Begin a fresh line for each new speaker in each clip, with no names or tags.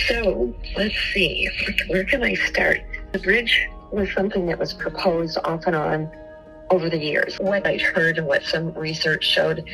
So let's see, where can I start? The bridge was something that was proposed off and on over the years. What I heard and what some research showed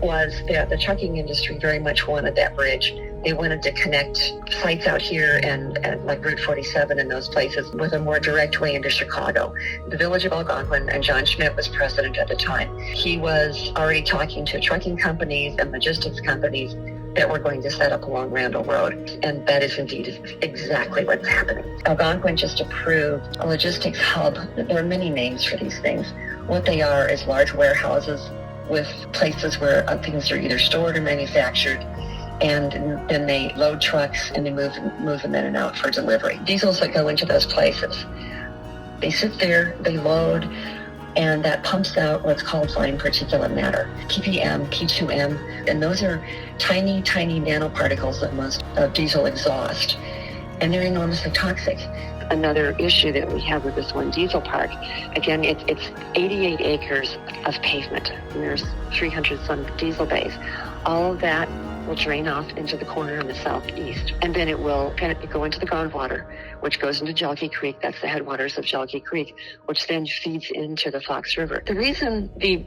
was that the trucking industry very much wanted that bridge. They wanted to connect sites out here and like Route 47 and those places with a more direct way into Chicago. The village of Algonquin, and John Schmidt was president at the time. He was already talking to trucking companies and logistics companies that we're going to set up along Randall Road. And that is indeed exactly what's happening. Algonquin just approved a logistics hub. There are many names for these things. What they are is large warehouses with places where things are either stored or manufactured, and then they load trucks and they move them in and out for delivery. Diesels that go into those places, they sit there, they load, and that pumps out what's called fine particulate matter, ppm, P2M, and those are tiny, tiny nanoparticles of diesel exhaust, and they're enormously toxic. Another issue that we have with this one diesel park, again, it's 88 acres of pavement, and there's 300 some diesel bays. All of that will drain off into the corner in the southeast, and then it will go into the groundwater, which goes into Jelky Creek. That's the headwaters of Jelky Creek, which then feeds into the Fox River. The reason the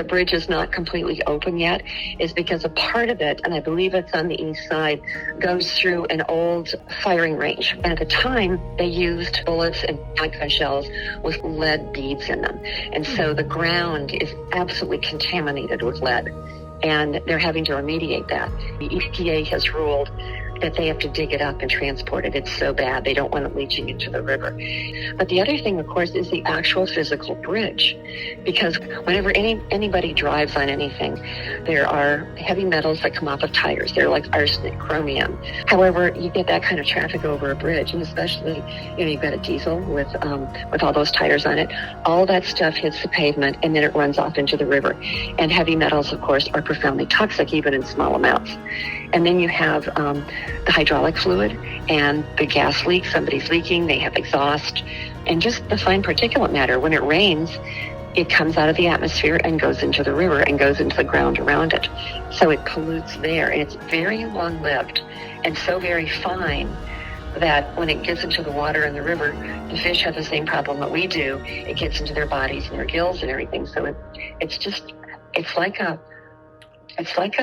bridge is not completely open yet is because a part of it, and I believe it's on the east side, goes through an old firing range. And at the time, they used bullets and shotgun shells with lead beads in them. And so the ground is absolutely contaminated with lead, and they're having to remediate that. The EPA has ruled that they have to dig it up and transport it. It's so bad. They don't want it leaching into the river. But the other thing, of course, is the actual physical bridge. Because whenever anybody drives on anything, there are heavy metals that come off of tires. They're like arsenic, chromium. However, you get that kind of traffic over a bridge, and especially, you've got a diesel with all those tires on it. All that stuff hits the pavement, and then it runs off into the river. And heavy metals, of course, are profoundly toxic, even in small amounts. And then you have the hydraulic fluid and the gas leak. Somebody's leaking, they have exhaust, and just the fine particulate matter. When it rains, it comes out of the atmosphere and goes into the river and goes into the ground around it. So it pollutes there, and it's very long-lived and so very fine that when it gets into the water in the river, the fish have the same problem that we do. It gets into their bodies and their gills and everything. So it's like a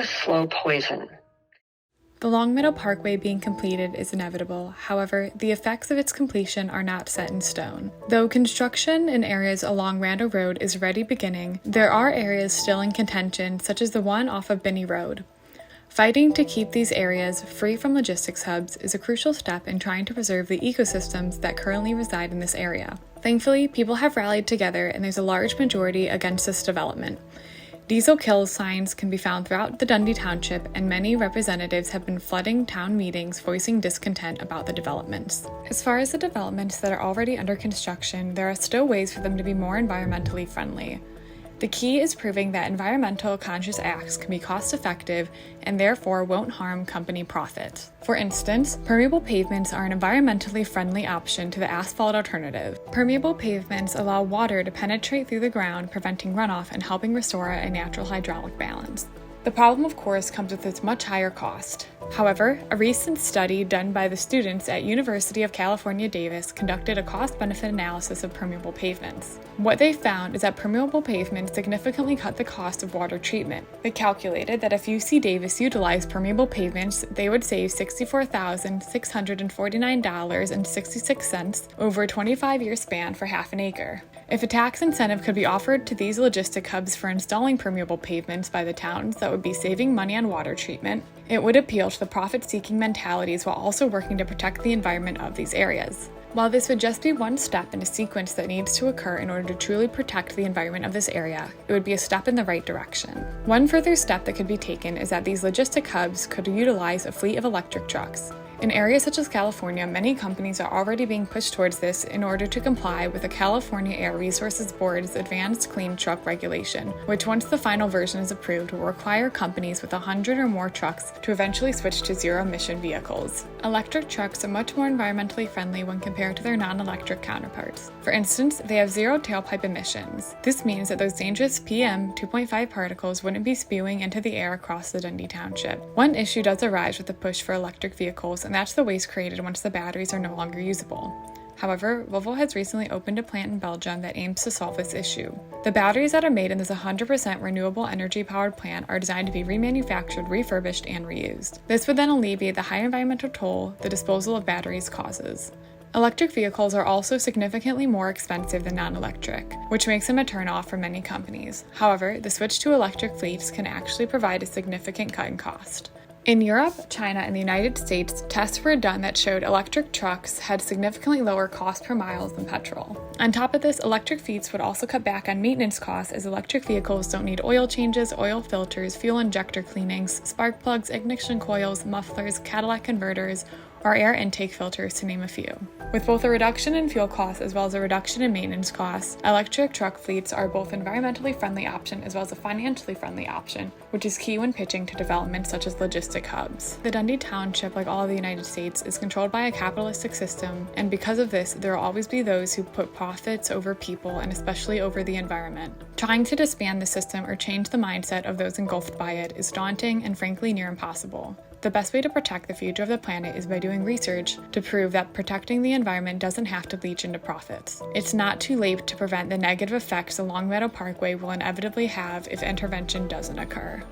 slow poison.
The Longmeadow Parkway being completed is inevitable. However, the effects of its completion are not set in stone. Though construction in areas along Randall Road is already beginning, there are areas still in contention, such as the one off of Binney Road. Fighting to keep these areas free from logistics hubs is a crucial step in trying to preserve the ecosystems that currently reside in this area. Thankfully, people have rallied together, and there's a large majority against this development. Diesel kill signs can be found throughout the Dundee Township, and many representatives have been flooding town meetings voicing discontent about the developments. As far as the developments that are already under construction, there are still ways for them to be more environmentally friendly. The key is proving that environmental conscious acts can be cost-effective and therefore won't harm company profits. For instance, permeable pavements are an environmentally friendly option to the asphalt alternative. Permeable pavements allow water to penetrate through the ground, preventing runoff and helping restore a natural hydraulic balance. The problem, of course, comes with its much higher cost. However, a recent study done by the students at University of California, Davis conducted a cost-benefit analysis of permeable pavements. What they found is that permeable pavements significantly cut the cost of water treatment. They calculated that if UC Davis utilized permeable pavements, they would save $64,649.66 over a 25-year span for half an acre. If a tax incentive could be offered to these logistic hubs for installing permeable pavements by the towns that would be saving money on water treatment, it would appeal to the profit-seeking mentalities while also working to protect the environment of these areas. While this would just be one step in a sequence that needs to occur in order to truly protect the environment of this area, it would be a step in the right direction. One further step that could be taken is that these logistic hubs could utilize a fleet of electric trucks. In areas such as California, many companies are already being pushed towards this in order to comply with the California Air Resources Board's Advanced Clean Truck Regulation, which once the final version is approved will require companies with 100 or more trucks to eventually switch to zero-emission vehicles. Electric trucks are much more environmentally friendly when compared to their non-electric counterparts. For instance, they have zero tailpipe emissions. This means that those dangerous PM 2.5 particles wouldn't be spewing into the air across the Dundee Township. One issue does arise with the push for electric vehicles, and and that's the waste created once the batteries are no longer usable. However, Volvo has recently opened a plant in Belgium that aims to solve this issue. The batteries that are made in this 100% renewable energy-powered plant are designed to be remanufactured, refurbished, and reused. This would then alleviate the high environmental toll the disposal of batteries causes. Electric vehicles are also significantly more expensive than non-electric, which makes them a turn-off for many companies. However, the switch to electric fleets can actually provide a significant cut in cost. In Europe, China, and the United States, tests were done that showed electric trucks had significantly lower cost per mile than petrol. On top of this, electric fleets would also cut back on maintenance costs as electric vehicles don't need oil changes, oil filters, fuel injector cleanings, spark plugs, ignition coils, mufflers, catalytic converters, or air intake filters, to name a few. With both a reduction in fuel costs as well as a reduction in maintenance costs, electric truck fleets are both an environmentally friendly option as well as a financially friendly option, which is key when pitching to developments such as logistic hubs. The Dundee Township, like all of the United States, is controlled by a capitalistic system, and because of this, there will always be those who put profits over people and especially over the environment. Trying to disband the system or change the mindset of those engulfed by it is daunting and frankly near impossible. The best way to protect the future of the planet is by doing research to prove that protecting the environment doesn't have to leach into profits. It's not too late to prevent the negative effects the Longmeadow Parkway will inevitably have if intervention doesn't occur.